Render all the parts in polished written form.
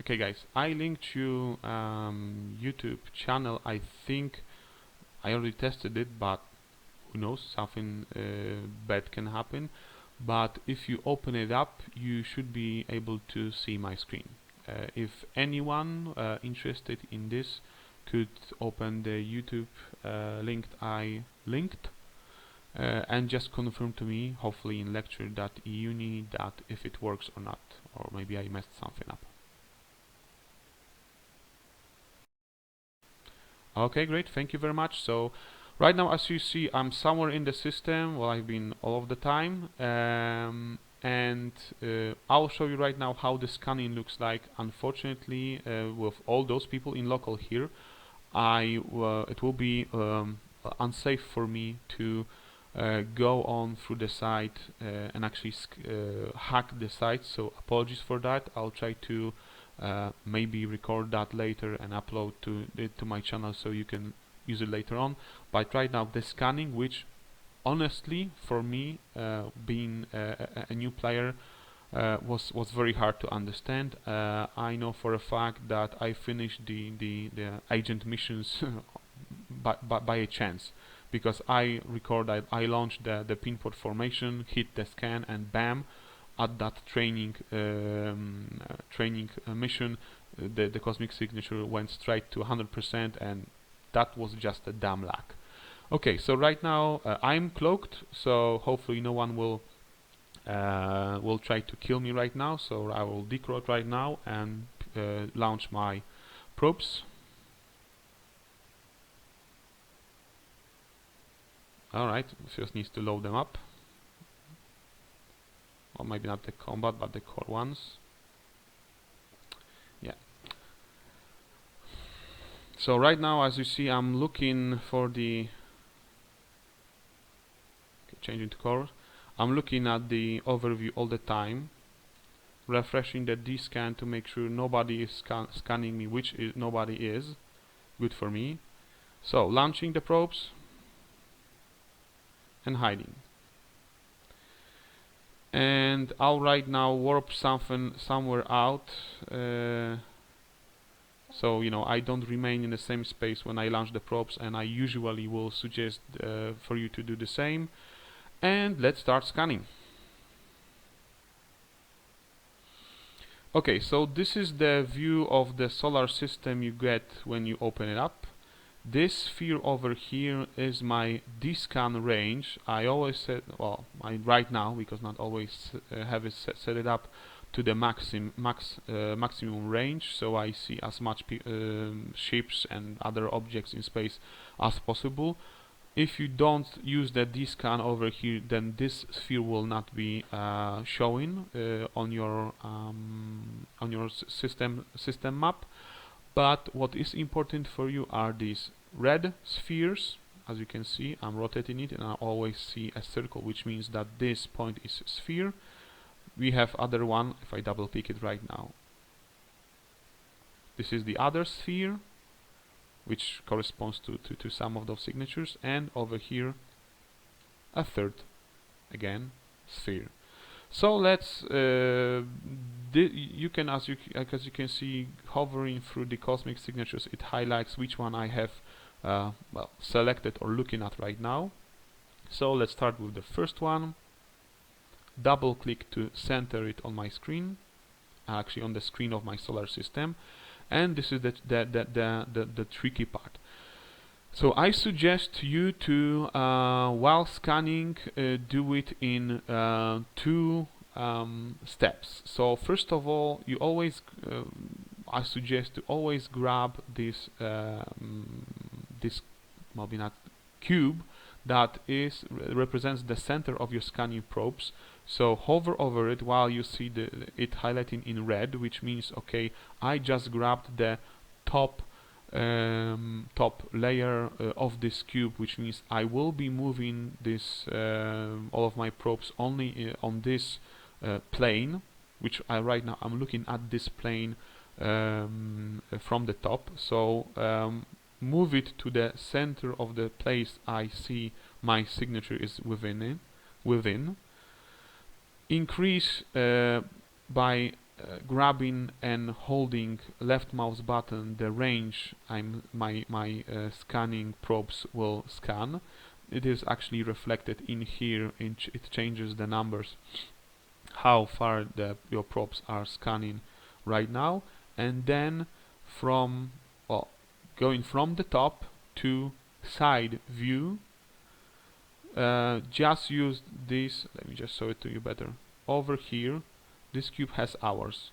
Okay guys, I linked you YouTube channel. I think I already tested it, but who knows, something bad can happen. But if you open it up, you should be able to see my screen. If anyone interested in this could open the YouTube link I linked and just confirm to me, hopefully in lecture.euni, that if it works or not, or maybe I messed something up. Okay, great, thank you very much. So right now, as you see, I'm somewhere in the system. Well, I've been all of the time, and I'll show you right now how the scanning looks like. Unfortunately, with all those people in local here, it will be unsafe for me to go on through the site and actually hack the site. So apologies for that. I'll try to maybe record that later and upload to my channel so you can use it later on. But right now the scanning, which honestly for me being a new player was very hard to understand. I know for a fact that I finished the agent missions by a chance, because I launched the pinpot formation, hit the scan, and bam, at that training mission, the cosmic signature went straight to 100%, and that was just a damn luck. Okay, so right now I'm cloaked, so hopefully no one will try to kill me right now. So I will decloak right now and launch my probes. Alright, just needs to load them up. Or maybe not the combat, but the core ones. Yeah. So right now, as you see, I'm looking for the... Okay, changing to core. I'm looking at the overview all the time, refreshing the D-scan to make sure nobody is scanning me, which nobody is. Good for me. So, launching the probes and hiding. And I'll right now warp something somewhere out, so you know I don't remain in the same space when I launch the probes, and I usually will suggest for you to do the same. And let's start scanning. Okay, so this is the view of the solar system you get when you open it up. This sphere over here is my D-scan range. I always said, well, right now, because not always have it set it up to the maximum range, so I see as much ships and other objects in space as possible. If you don't use the D-scan over here, then this sphere will not be showing on your system map. But what is important for you are these red spheres. As you can see, I'm rotating it and I always see a circle, which means that this point is a sphere. We have other one, if I double click it right now. This is the other sphere, which corresponds to some of those signatures, and over here a third, again, sphere. So let's you can, as you can see, hovering through the cosmic signatures, it highlights which one I have well, selected or looking at right now. So let's start with the first one. Double click to center it on my screen, actually on the screen of my solar system, and this is the tricky part. So I suggest you to, while scanning, do it in two steps. So first of all, you always, I suggest to always grab this this maybe not cube that represents the center of your scanning probes. So hover over it while you see it highlighting in red, which means okay, I just grabbed the top layer of this cube, which means I will be moving this all of my probes only on this plane, which right now I'm looking at this plane from the top. So move it to the center of the place I see my signature is within. Increase by grabbing and holding left mouse button the range my scanning probes will scan. It is actually reflected in here. It changes the numbers, how far your probes are scanning right now, and then from going from the top to side view, just use this. Let me just show it to you better. Over here, this cube has arrows,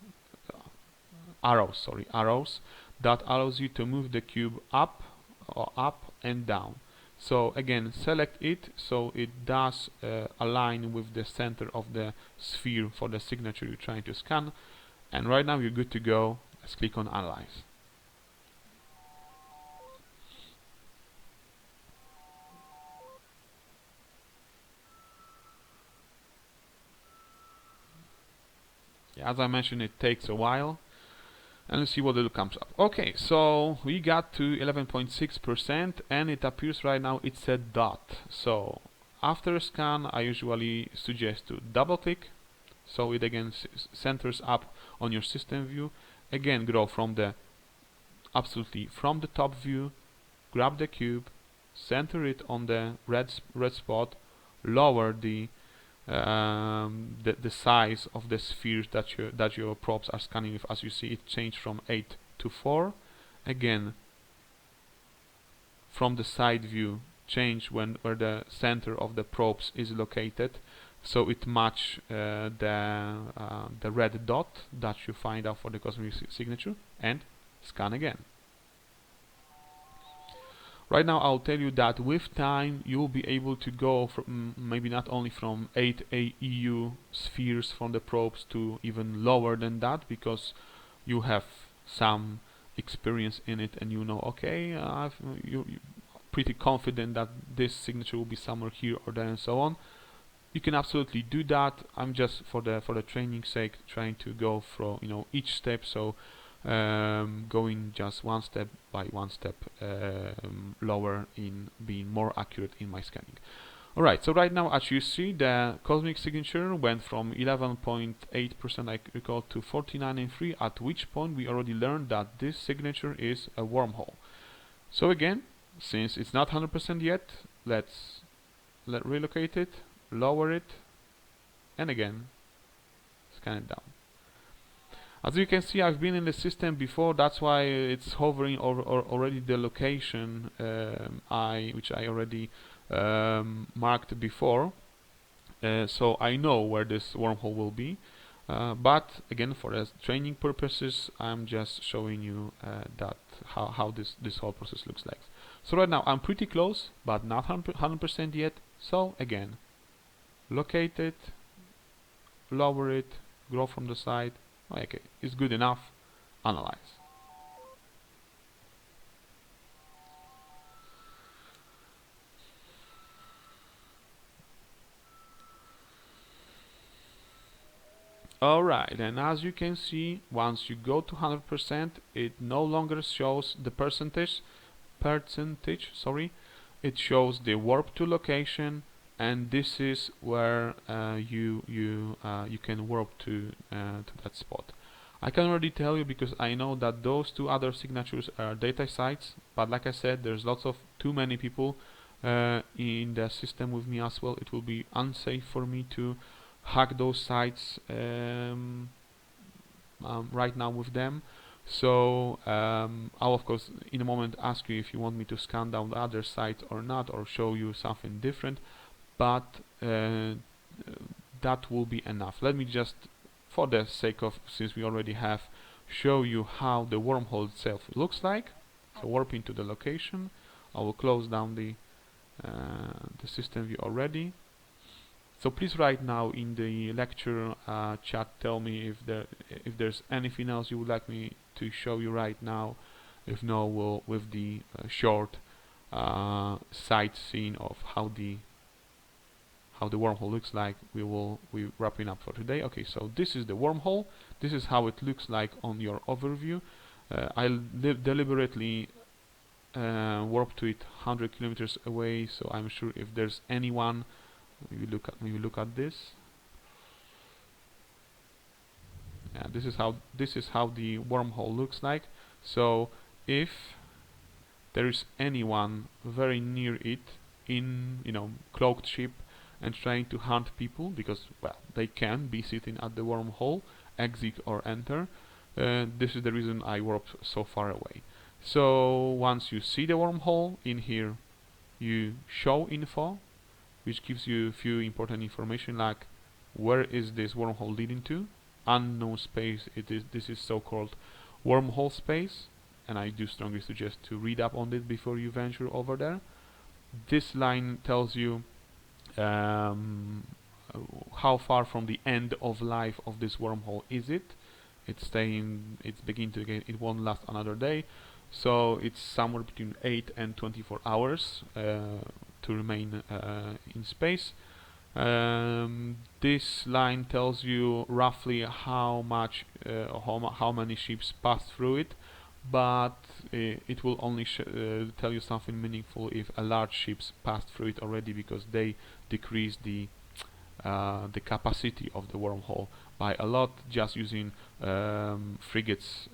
arrows that allows you to move the cube up and down. So again, select it so it does align with the center of the sphere for the signature you're trying to scan. And right now you're good to go. Let's click on Analyze. Yeah, as I mentioned, it takes a while. And let's see what it comes up. Okay, so we got to 11.6%, and it appears right now it's a dot. So after a scan, I usually suggest to double click, so it again centers up on your system view. Again, go from the from the top view, grab the cube, center it on the red spot, lower the size of the spheres that your probes are scanning with. As you see, it changed from 8 to 4. Again, from the side view, change where the center of the probes is located, so it match the red dot that you find out for the cosmic signature, and scan again. Right now I'll tell you that with time you will be able to go from maybe not only from 8 AEU spheres from the probes to even lower than that, because you have some experience in it and you know, okay, you're pretty confident that this signature will be somewhere here or there and so on. You can absolutely do that. I'm just for the training sake trying to go through each step, so going just one step by one step lower in being more accurate in my scanning. Alright, so right now as you see, the cosmic signature went from 11.8% I recall to 49.3, at which point we already learned that this signature is a wormhole. So again, since it's not 100% yet, let's relocate it, lower it, and again scan it down. As you can see, I've been in the system before, that's why it's hovering over already the location which I already marked before, so I know where this wormhole will be, but again, for training purposes, I'm just showing you that how this whole process looks like. So right now I'm pretty close, but not 100% yet. So again, locate it, lower it, grow from the side. Okay, it's good enough. Analyze. Alright, and as you can see, once you go to 100%, it no longer shows the percentage, it shows the warp to location, and this is where you can warp to that spot. I can already tell you because I know that those two other signatures are data sites, but like I said, there's too many people in the system with me as well. It will be unsafe for me to hack those sites right now with them. So I'll of course in a moment ask you if you want me to scan down the other sites or not, or show you something different, but that will be enough. Let me just, for the sake of, since we already have, show you how the wormhole itself looks like. So warp into the location. I will close down the system view already. So please right now in the lecture chat tell me if there's anything else you would like me to show you right now. If no, we'll with the short sightseeing of how the wormhole looks like, we're wrapping up for today. Okay, so this is the wormhole. This is how it looks like on your overview. I'll deliberately warp to it 100 kilometers away, so I'm sure if there's anyone, maybe look at this. Yeah, this is how the wormhole looks like. So if there is anyone very near it in, cloaked ship and trying to hunt people, because, well, they can be sitting at the wormhole, exit or enter. This is the reason I warped so far away. So once you see the wormhole in here, you show info, which gives you a few important information like where is this wormhole leading to, unknown space. This is so-called wormhole space, and I do strongly suggest to read up on it before you venture over there. This line tells you how far from the end of life of this wormhole is it. It's beginning to get, it won't last another day, so it's somewhere between 8 and 24 hours to remain in space. This line tells you roughly how many ships pass through it, but it will only tell you something meaningful if a large ships passed through it already, because they decrease the capacity of the wormhole by a lot. Just using frigates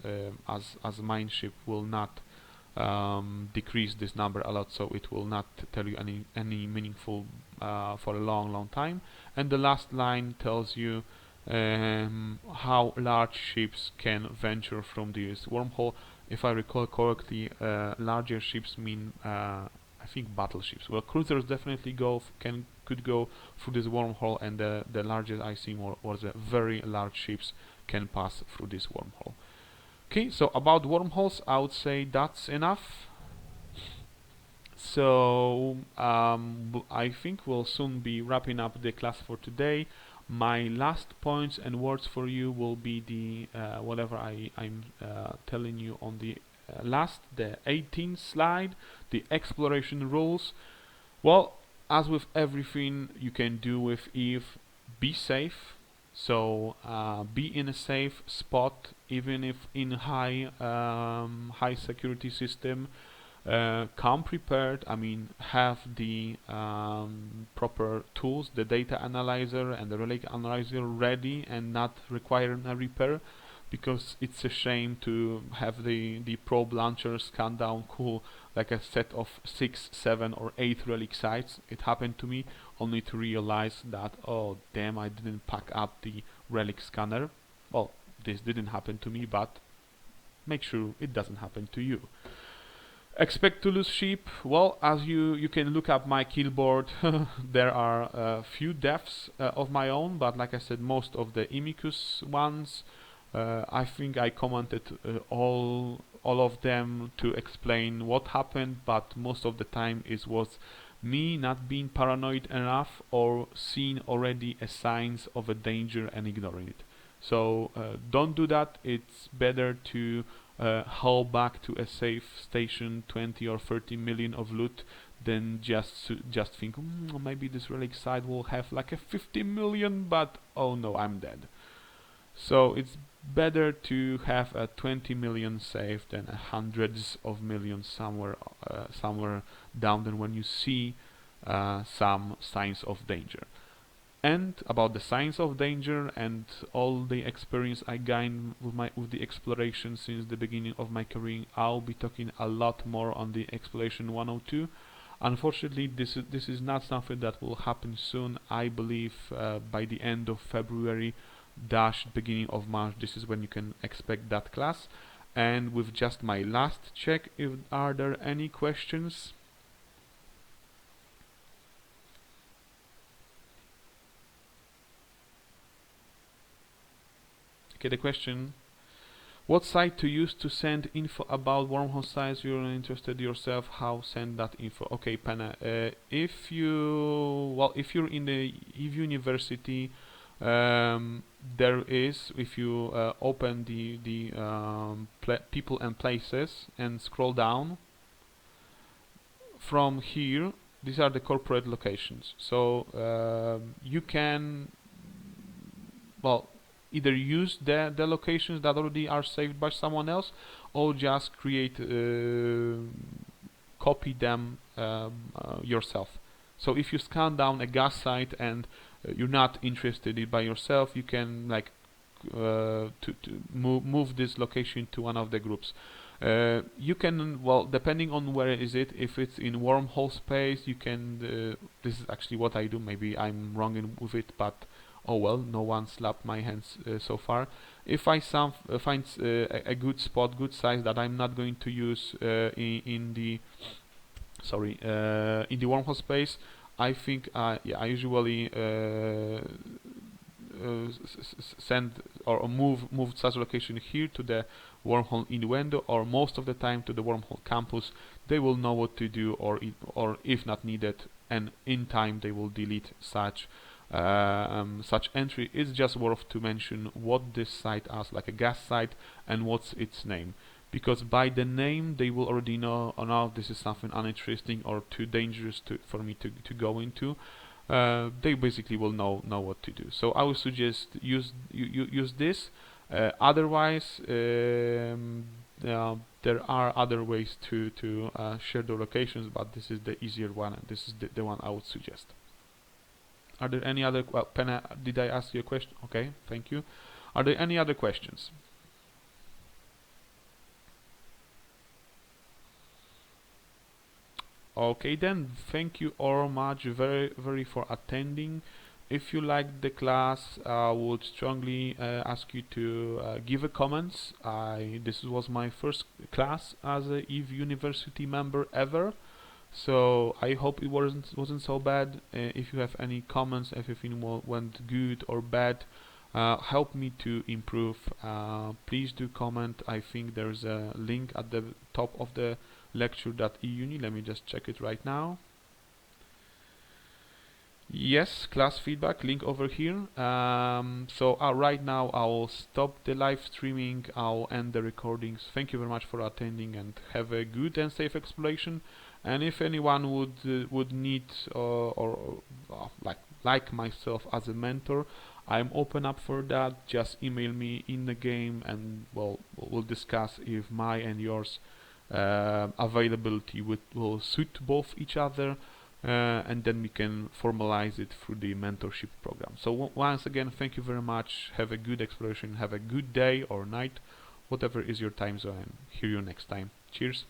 as mine ship will not decrease this number a lot, so it will not tell you any meaningful for a long time. And the last line tells you how large ships can venture from this wormhole. If I recall correctly, larger ships mean I think battleships. Well, cruisers definitely could go through this wormhole, and the largest I see was the very large ships can pass through this wormhole. Okay, so about wormholes, I would say that's enough. So I think we'll soon be wrapping up the class for today. My last points and words for you will be the whatever I'm telling you on the the 18th slide, the exploration rules. Well, as with everything you can do with Eve, be safe. So be in a safe spot, even if in high security system. Come prepared. I mean, have the proper tools, the data analyzer and the relic analyzer ready and not requiring a repair, because it's a shame to have the probe launcher scan down like a set of 6, 7 or 8 relic sites. It happened to me, only to realize that, oh damn, I didn't pack up the relic scanner. Well, this didn't happen to me, but make sure it doesn't happen to you. Expect to lose sheep. Well, as you can look up my kill board, there are a few deaths of my own, but like I said, most of the Imicus ones, I think I commented all of them to explain what happened, but most of the time it was me not being paranoid enough or seeing already a signs of a danger and ignoring it. So don't do that. It's better to haul back to a safe station 20 or 30 million of loot than just think maybe this relic site will have like a 50 million, but oh no, I'm dead. So it's better to have a 20 million saved than hundreds of millions somewhere down there when you see some signs of danger. And about the signs of danger and all the experience I gained with the exploration since the beginning of my career, I'll be talking a lot more on the Exploration 102. Unfortunately, this is not something that will happen soon. I believe by the end of February / beginning of March, this is when you can expect that class. And with just my last check, are there any questions? Okay, the question: what site to use to send info about wormhole sites you're interested yourself? How send that info? Okay, Penna, if you're in the Eve University, there is, if you open the people and places and scroll down from here, these are the corporate locations. So you can, well, either use the locations that already are saved by someone else, or just copy them yourself. So if you scan down a gas site and you're not interested in it by yourself, you can like to move this location to one of the groups. You can, well, depending on where is it, if it's in wormhole space, you can, this is actually what I do, maybe I'm wrong with it, but oh well, no one slapped my hands so far. If I find a good spot, good size that I'm not going to use in the in the wormhole space, I think yeah, I usually send or move such location here to the wormhole innuendo, or most of the time to the wormhole campus. They will know what to do, or if not needed, and in time they will delete such entry. It's just worth to mention what this site is, like a gas site, and what's its name, because by the name they will already know, oh no, this is something uninteresting or too dangerous for me to go into. They basically will know what to do. So I would suggest use this. Otherwise, there are other ways to share the locations, but this is the easier one, and this is the one I would suggest. Are there any other? Well, Penna, did I ask you a question? Okay, thank you. Are there any other questions? Okay then, thank you all much very for attending. If you liked the class, I would strongly ask you to give a comments. This was my first class as a EVE University member ever, so I hope it wasn't so bad. If you have any comments, if everything went good or bad, help me to improve. Please do comment. I think there's a link at the top of the lecture.euni. Let me just check it right now. Yes, class feedback link over here. So right now I'll stop the live streaming. I'll end the recordings. Thank you very much for attending, and have a good and safe exploration. And if anyone would need like myself as a mentor, I'm open up for that. Just email me in the game, and we'll discuss if my and yours availability will suit both each other, and then we can formalize it through the mentorship program. So once again, thank you very much. Have a good exploration. Have a good day or night, whatever is your time zone. Hear you next time. Cheers.